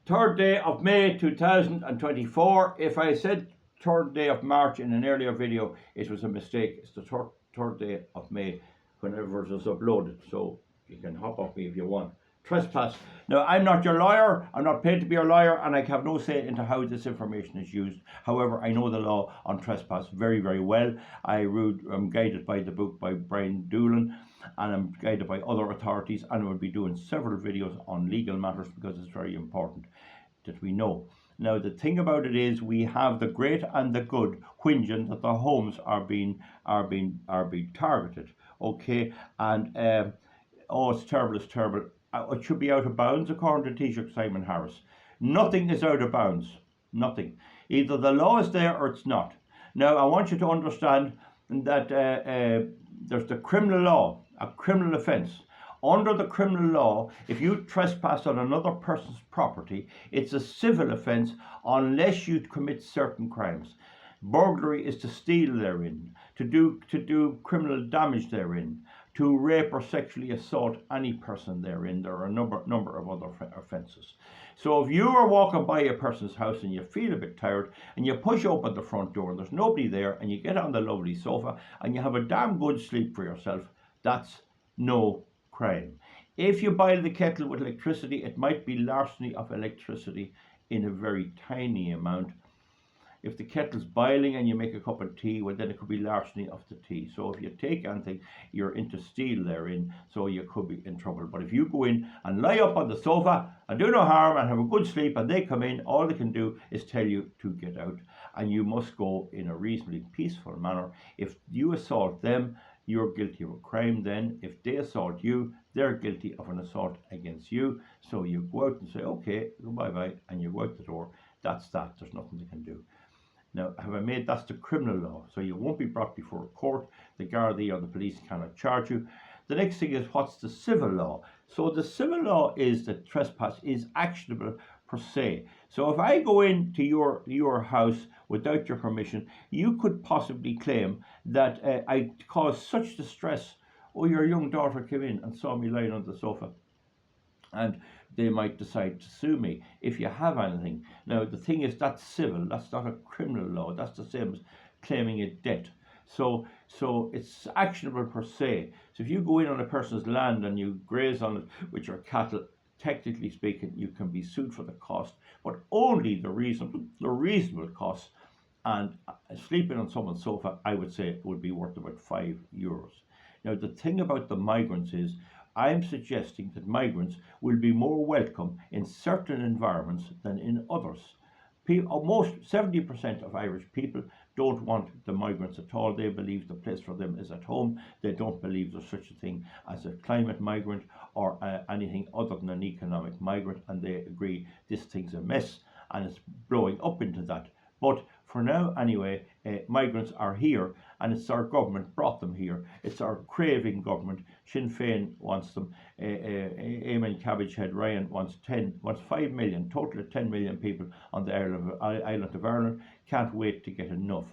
3rd day of May 2024. If I said 3rd day of March in an earlier video, it was a mistake. It's the third day of May whenever it was uploaded. So you can hop off me if you want. Trespass. Now, I'm not your lawyer. I'm not paid to be your lawyer, and I have no say into how this information is used. However, I know the law on trespass very, very well. I'm guided by the book by Brian Doolan, and I'm guided by other authorities, and I will be doing several videos on legal matters because it's very important that we know. Now, the thing about it is, we have the great and the good whinging that the homes are being targeted. Okay, and oh, it's terrible. It's terrible. It should be out of bounds, according to Taoiseach Simon Harris. Nothing is out of bounds. Nothing. Either the law is there or it's not. Now, I want you to understand that there's the criminal law, a criminal offence. Under the criminal law, if you trespass on another person's property, it's a civil offence unless you commit certain crimes. Burglary is to steal therein, to do criminal damage therein, to rape or sexually assault any person therein. There are a number of other offences. So if you are walking by a person's house and you feel a bit tired and you push open the front door and there's nobody there and you get on the lovely sofa and you have a damn good sleep for yourself, that's no crime. If you boil the kettle with electricity, it might be larceny of electricity in a very tiny amount. If the kettle's boiling and you make a cup of tea, well, then it could be larceny of the tea. So if you take anything, you're into steal therein, so you could be in trouble. But if you go in and lie up on the sofa and do no harm and have a good sleep and they come in, all they can do is tell you to get out. And you must go in a reasonably peaceful manner. If you assault them, you're guilty of a crime then. If they assault you, they're guilty of an assault against you. So you go out and say, okay, bye-bye, and you go out the door. That's that. There's nothing they can do. Now, have I made that's the criminal law, so you won't be brought before a court. The Gardaí or the police cannot charge you. The next thing is, what's the civil law? So the civil law is that trespass is actionable per se. So if I go into your house without your permission, you could possibly claim that I caused such distress. Oh, your young daughter came in and saw me lying on the sofa, and they might decide to sue me if you have anything. Now, the thing is, that's civil. That's not a criminal law. That's the same as claiming a debt. So it's actionable per se. So if you go in on a person's land and you graze on it with your cattle, technically speaking, you can be sued for the cost, but only the reasonable cost. And sleeping on someone's sofa, I would say, it would be worth about €5. Now, the thing about the migrants is, I'm suggesting that migrants will be more welcome in certain environments than in others. Most 70% of Irish people don't want the migrants at all. They believe the place for them is at home. They don't believe there's such a thing as a climate migrant or anything other than an economic migrant, and they agree this thing's a mess and it's blowing up into that. But for now, anyway, migrants are here, and it's our government brought them here. It's our craving government. Sinn Féin wants them. Eamon Cabbagehead Ryan wants 5 million, total of 10 million people on the island of Ireland. Can't wait to get enough.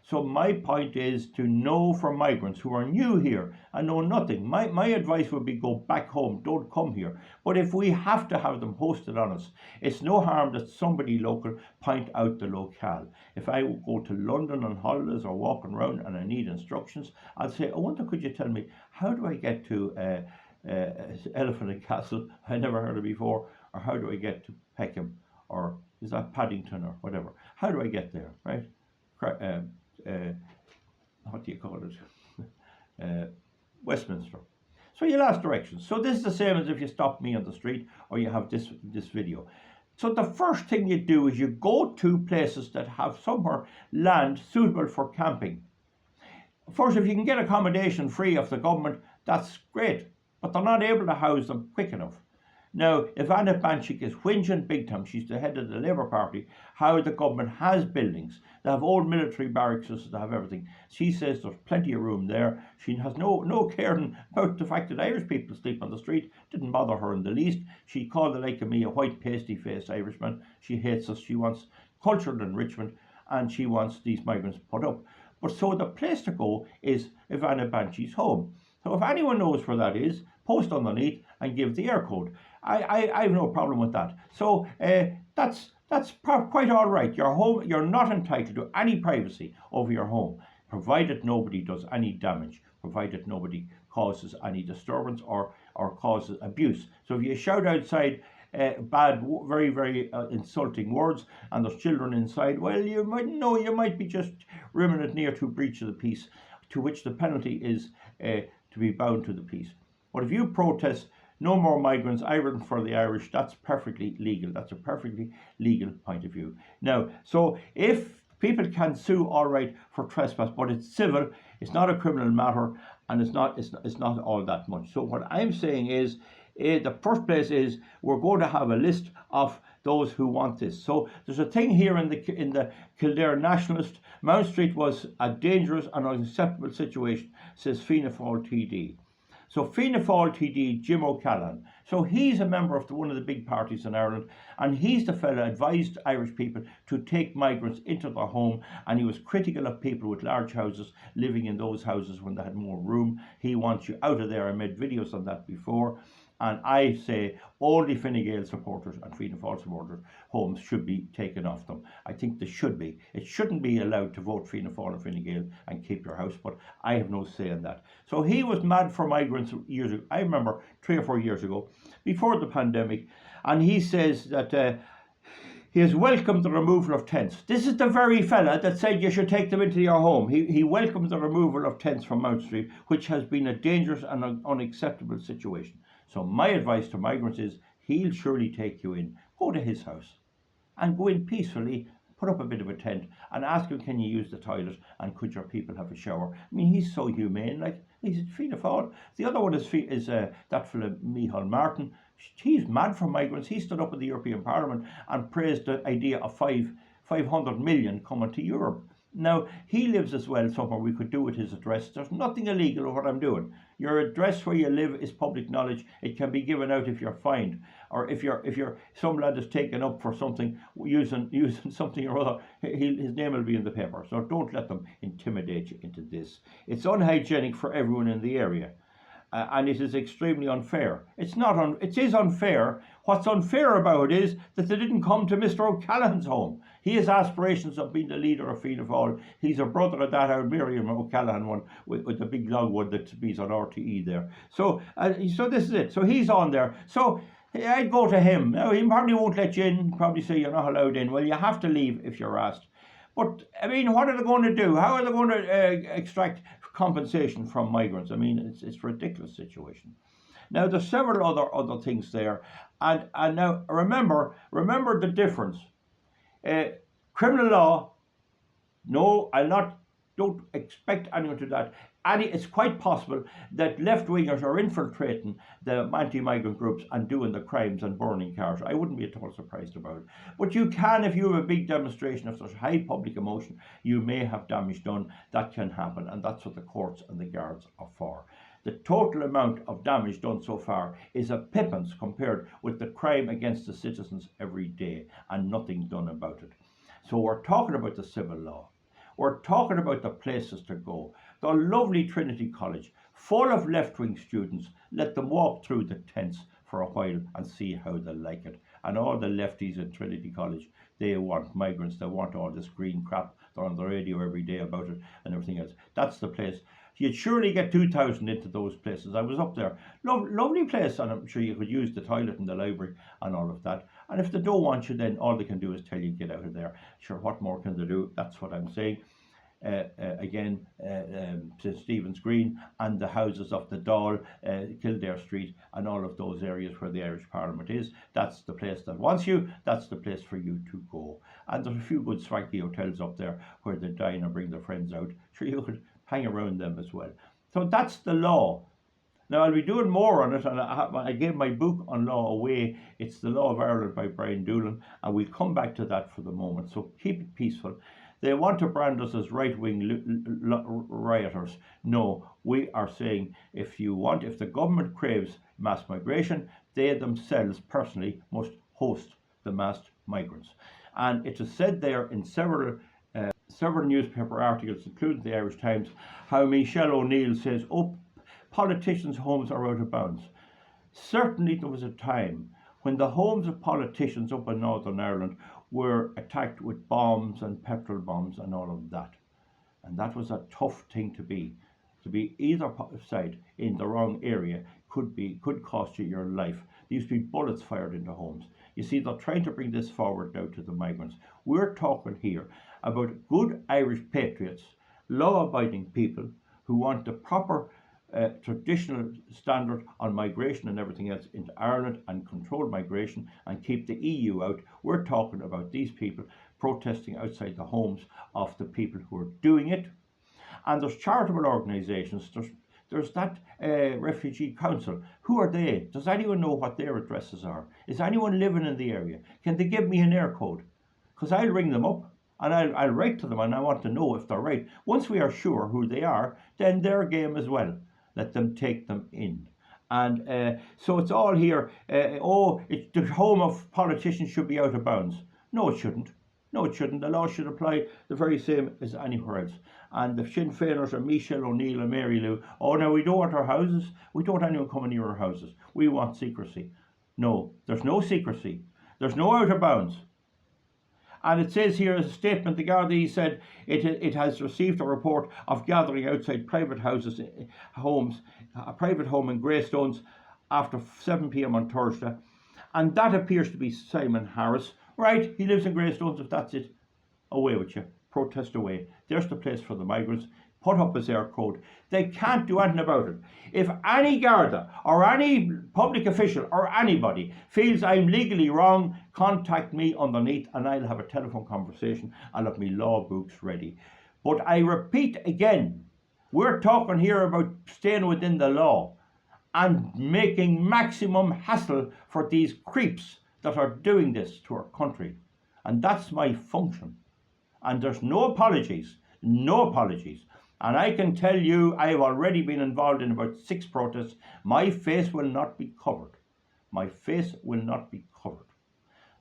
So my point is to know for migrants who are new here and know nothing. My advice would be go back home, don't come here. But if we have to have them hosted on us, it's no harm that somebody local point out the locale. If I go to London on holidays or walking around and I need instructions, I'll say, I wonder, could you tell me, how do I get to Elephant and Castle? I never heard of it before. Or how do I get to Peckham? Or is that Paddington or whatever? How do I get there, right? What do you call it? Westminster. So you'll ask directions. So this is the same as if you stop me on the street or you have this video. So the first thing you do is you go to places that have somewhere land suitable for camping. First, if you can get accommodation free of the government, that's great, but they're not able to house them quick enough. Now, if Anna Banchik is whinging big time, she's the head of the Labour Party, how the government has buildings. They have old military barracks, they have everything. She says there's plenty of room there. She has no caring about the fact that Irish people sleep on the street. Didn't bother her in the least. She called the like of me a white pasty-faced Irishman. She hates us. She wants cultural enrichment, and she wants these migrants put up. But so the place to go is Ivana Banshie's home. So if anyone knows where that is, post underneath and give the air code. I have no problem with that. So that's quite all right. Your home, you're not entitled to any privacy over your home, provided nobody does any damage, provided nobody causes any disturbance or causes abuse. So if you shout outside bad, very, very insulting words, and there's children inside, well, you might be just rimming it near to breach of the peace, to which the penalty is to be bound to the peace. But if you protest no more migrants, Ireland for the Irish, that's perfectly legal. That's a perfectly legal point of view. Now, so if people can sue, all right, for trespass, but it's civil, it's not a criminal matter, and it's not all that much. So what I'm saying is, the first place is we're going to have a list of those who want this. So there's a thing here in the Kildare Nationalist. Mount Street was a dangerous and unacceptable situation, says Fianna Fáil TD. So Fianna Fáil TD Jim O'Callaghan. So he's a member of one of the big parties in Ireland, and he's the fella advised Irish people to take migrants into their home, and he was critical of people with large houses living in those houses when they had more room. He wants you out of there. I made videos on that before. And I say all the Fine Gael supporters and Fianna Fáil supporters' homes should be taken off them. I think they should be. It shouldn't be allowed to vote Fianna Fáil and Fine Gael and keep your house, but I have no say in that. So he was mad for migrants years ago. I remember 3 or 4 years ago, before the pandemic, and he says that he has welcomed the removal of tents. This is the very fella that said you should take them into your home. He welcomed the removal of tents from Mount Street, which has been a dangerous and unacceptable situation. So my advice to migrants is he'll surely take you in. Go to his house and go in peacefully, put up a bit of a tent and ask him, can you use the toilet and could your people have a shower? I mean, he's so humane, like, he's Fianna Fáil. The other one is that fella Micheál Martin. He's mad for migrants. He stood up in the European Parliament and praised the idea of 500 million coming to Europe. Now, he lives as well somewhere we could do with his address. There's nothing illegal with what I'm doing. Your address where you live is public knowledge. It can be given out if you're fined, or if some lad is taken up for something, using something or other, his name will be in the paper. So don't let them intimidate you into this. It's unhygienic for everyone in the area. And it is extremely unfair. It is unfair. What's unfair about it is that they didn't come to Mr. O'Callaghan's home. He has aspirations of being the leader of Fianna Fáil. He's a brother of that Miriam O'Callaghan one with the big long one that he's on RTE there. So this is it. So he's on there. So I'd go to him. Now, he probably won't let you in. Probably say you're not allowed in. Well, you have to leave if you're asked. But, I mean, what are they going to do? How are they going to extract compensation from migrants? I mean, it's a ridiculous situation. Now, there's several other things there. And now, remember the difference. Criminal law, no, don't expect anyone to that. It's quite possible that left-wingers are infiltrating the anti-migrant groups and doing the crimes and burning cars. I wouldn't be at all surprised about it. But you can, if you have a big demonstration, if there's high public emotion, you may have damage done. That can happen, and that's what the courts and the guards are for. The total amount of damage done so far is a pittance compared with the crime against the citizens every day, and nothing done about it. So we're talking about the civil law. We're talking about the places to go. The lovely Trinity College, full of left-wing students. Let them walk through the tents for a while and see how they like it. And all the lefties at Trinity College, they want migrants. They want all this green crap. They're on the radio every day about it and everything else. That's the place. You'd surely get 2,000 into those places. I was up there. Lovely place, and I'm sure you could use the toilet in the library and all of that. And if they don't want you, then all they can do is tell you get out of there. Sure, what more can they do? That's what I'm saying. To Stephen's Green and the houses of the Dáil, Kildare Street, and all of those areas where the Irish Parliament is. That's the place that wants you. That's the place for you to go. And there's a few good swanky hotels up there where they dine and bring their friends out. Sure, you could hang around them as well. So that's the law. Now, I'll be doing more on it, and I gave my book on law away. It's The Law of Ireland by Brian Doolan, and we'll come back to that for the moment. So keep it peaceful. They want to brand us as right-wing rioters. No, we are saying if the government craves mass migration, they themselves personally must host the mass migrants. And it is said there in several newspaper articles, including the Irish Times, how Michelle O'Neill says, politicians' homes are out of bounds. Certainly there was a time when the homes of politicians up in Northern Ireland were attacked with bombs and petrol bombs and all of that. And that was a tough thing to be. To be either side in the wrong area could cost you your life. There used to be bullets fired into homes. You see, they're trying to bring this forward now to the migrants. We're talking here about good Irish patriots, law-abiding people who want the proper traditional standard on migration and everything else into Ireland and control migration and keep the EU out. We're talking about these people protesting outside the homes of the people who are doing it. And there's charitable organisations, there's that refugee council. Who are they? Does anyone know what their addresses are? Is anyone living in the area? Can they give me an air code? Because I'll ring them up and I'll write to them and I want to know if they're right. Once we are sure who they are, then their game as well. Let them take them in. And so it's all here, the home of politicians should be out of bounds. No, it shouldn't. No, it shouldn't. The law should apply the very same as anywhere else. And the Sinn Féiners are Michelle O'Neill and Mary Lou. Oh, no, we don't want our houses. We don't want anyone coming near our houses. We want secrecy. No, there's no secrecy. There's no out of bounds. And it says here as a statement, the Gardaí said it has received a report of gathering outside private houses, homes, a private home in Greystones after 7 p.m. on Thursday. And that appears to be Simon Harris. Right, he lives in Greystones, if that's it. Away with you. Protest away. There's the place for the migrants. Put up his air code. They can't do anything about it. If any Garda or any public official or anybody feels I'm legally wrong, contact me underneath and I'll have a telephone conversation. I'll have my law books ready. But I repeat again, we're talking here about staying within the law and making maximum hassle for these creeps that are doing this to our country. And that's my function. And there's no apologies, no apologies. And I can tell you, I've already been involved in about 6 protests. My face will not be covered. My face will not be covered.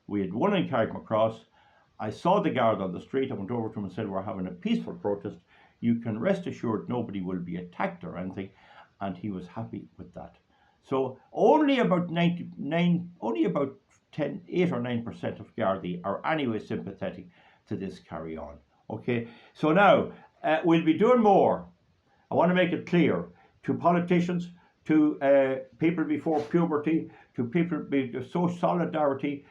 We had one in Carrickmacross. I saw the guard on the street. I went over to him and said, we're having a peaceful protest. You can rest assured nobody will be attacked or anything. And he was happy with that. So only about 8 or 9% of Gardaí are anyway sympathetic to this carry on. Okay, so now we'll be doing more. I want to make it clear to politicians, to people before puberty, to people with so solidarity.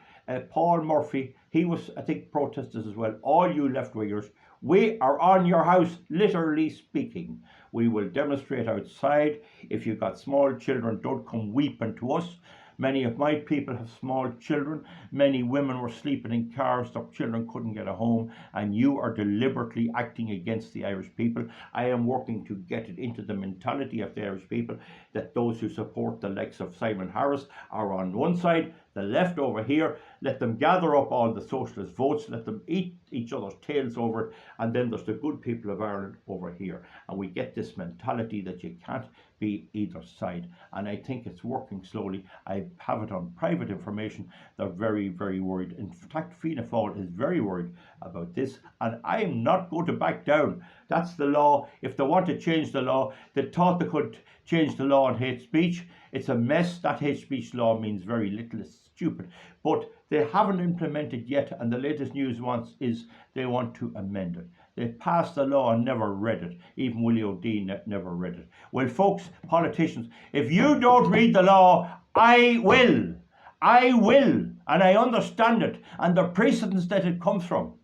Paul Murphy, he was, I think, protesters as well. All you left-wingers, we are on your house, literally speaking. We will demonstrate outside. If you've got small children, don't come weeping to us. Many of my people have small children. Many women were sleeping in cars. Their children couldn't get a home. And you are deliberately acting against the Irish people. I am working to get it into the mentality of the Irish people that those who support the likes of Simon Harris are on one side, the left over here. Let them gather up all the socialist votes. Let them eat each other's tails over it. And then there's the good people of Ireland over here. And we get this mentality that you can't be either side. And I think it's working slowly. I have it on private information. They're very, very worried. In fact, Fianna Fáil is very worried about this. And I am not going to back down. That's the law. If they want to change the law, they thought they could change the law on hate speech. It's a mess. That hate speech law means very little. It's stupid. But they haven't implemented yet. And the latest news is they want to amend it. They passed the law and never read it. Even Willie O'Dean never read it. Well, folks, politicians, if you don't read the law, I will. I will. And I understand it. And the precedents that it comes from.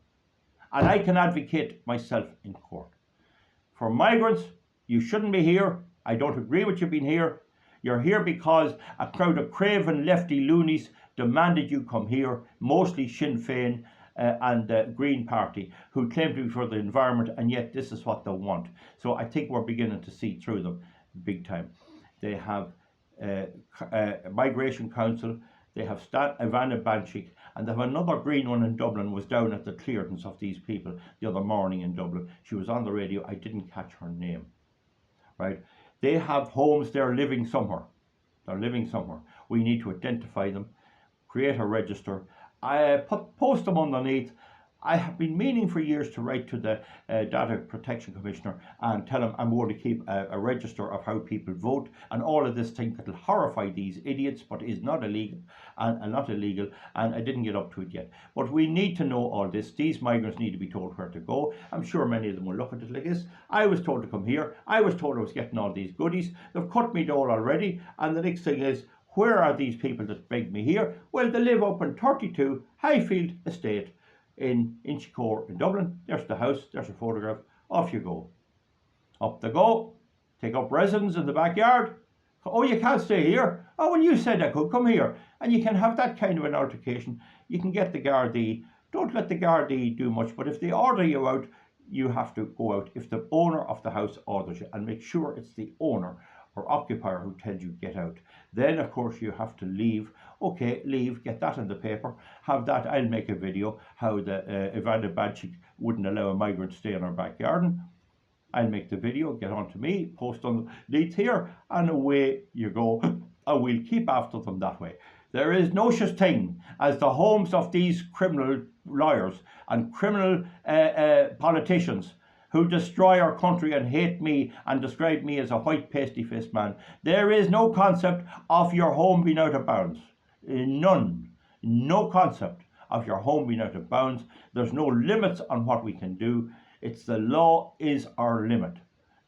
And I can advocate myself in court. For migrants, you shouldn't be here. I don't agree with you being here. You're here because a crowd of craven lefty loonies demanded you come here, mostly Sinn Féin and the Green Party, who claim to be for the environment, and yet this is what they want. So I think we're beginning to see through them big time. They have Migration Council, they have Ivana Banchik, and they have another green one in Dublin, was down at the clearance of these people the other morning in Dublin. She was on the radio. I didn't catch her name. Right? They have homes. They're living somewhere. They're living somewhere. We need to identify them, create a register. I post them underneath. I have been meaning for years to write to the Data Protection Commissioner and tell him I'm going to keep a register of how people vote and all of this thing that'll horrify these idiots, but is not illegal and not illegal, and I didn't get up to it yet. But we need to know all this. These migrants need to be told where to go. I'm sure many of them will look at it like this. I was told to come here. I was told I was getting all these goodies. They've cut me door already, and the next thing is, where are these people that begged me here? Well, they live up in 32 Highfield Estate in Inchicore in Dublin. There's the house, there's a photograph, off you go. Up they go, take up residence in the backyard. Oh, you can't stay here. Oh, well, you said I could come here. And you can have that kind of an altercation. You can get the Gardaí. Don't let the Gardaí do much, but if they order you out, you have to go out if the owner of the house orders you, and make sure it's the owner or occupier who tells you get out. Then of course you have to leave. Okay, leave, get that in the paper, have that. I'll make a video how the Ivana Badchik wouldn't allow a migrant to stay in her back garden. I'll make the video, get on to me, post on the leads here, and away you go. And we'll keep after them that way. There is no such thing as the homes of these criminal lawyers and criminal politicians who destroy our country and hate me and describe me as a white pasty-faced man. There is no concept of your home being out of bounds. None. No concept of your home being out of bounds. There's no limits on what we can do. It's the law is our limit.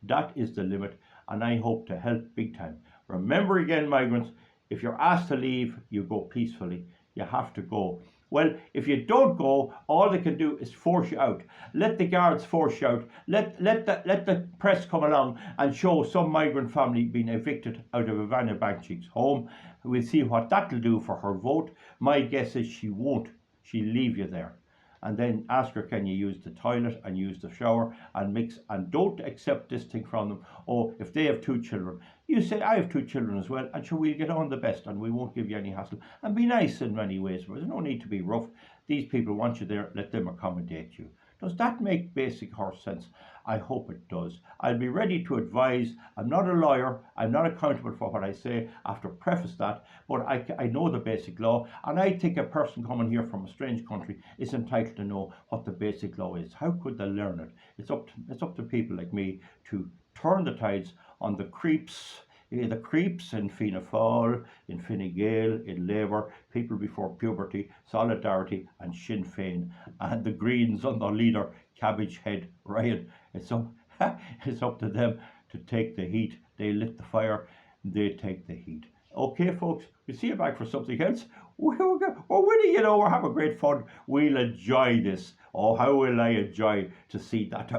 That is the limit, and I hope to help big time. Remember again, migrants, if you're asked to leave, you go peacefully. You have to go. Well, if you don't go, all they can do is force you out. Let the guards force you out. Let the press come along and show some migrant family being evicted out of Ivana Badchik's home. We'll see what that'll do for her vote. My guess is she won't. She'll leave you there. And then ask her, can you use the toilet and use the shower and mix, and don't accept this thing from them. Oh, if they have 2 children, you say, I have 2 children as well, and sure, we'll get on the best and we won't give you any hassle. And be nice in many ways. There's no need to be rough. These people want you there, let them accommodate you. Does that make basic horse sense? I hope it does. I'll be ready to advise. I'm not a lawyer. I'm not accountable for what I say. I have to preface that, but I know the basic law, and I think a person coming here from a strange country is entitled to know what the basic law is. How could they learn it? It's up to people like me to turn the tides on the creeps in Fianna Fáil, in Fine Gael, in Labour, people before puberty, Solidarity and Sinn Féin, and the Greens under leader Cabbage Head Ryan. It's up to them to take the heat. They lit the fire, they take the heat. Okay, folks, we'll see you back for something else. We're winning, we're having great fun. We'll enjoy this. Oh, how will I enjoy to see that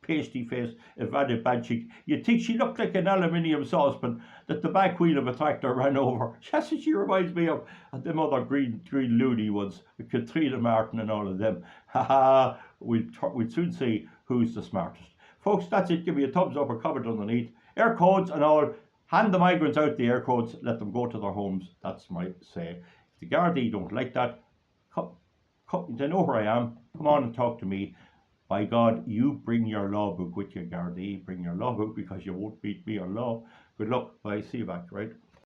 pasty face Ivana Badchik. You'd think she looked like an aluminium saucepan that the back wheel of a tractor ran over. That's what she reminds me of them other green loony ones, with Katrina Martin and all of them. Ha! We'll soon see who's the smartest. Folks, that's it. Give me a thumbs up or comment underneath. Air codes and all. Hand the migrants out the air codes. Let them go to their homes. That's my say. If the Gardaí don't like that, they know where I am. Come on and talk to me. By God, you bring your law book with you, Gardaí. Bring your law book, because you won't beat me on law. Good luck. Bye. See you back, right?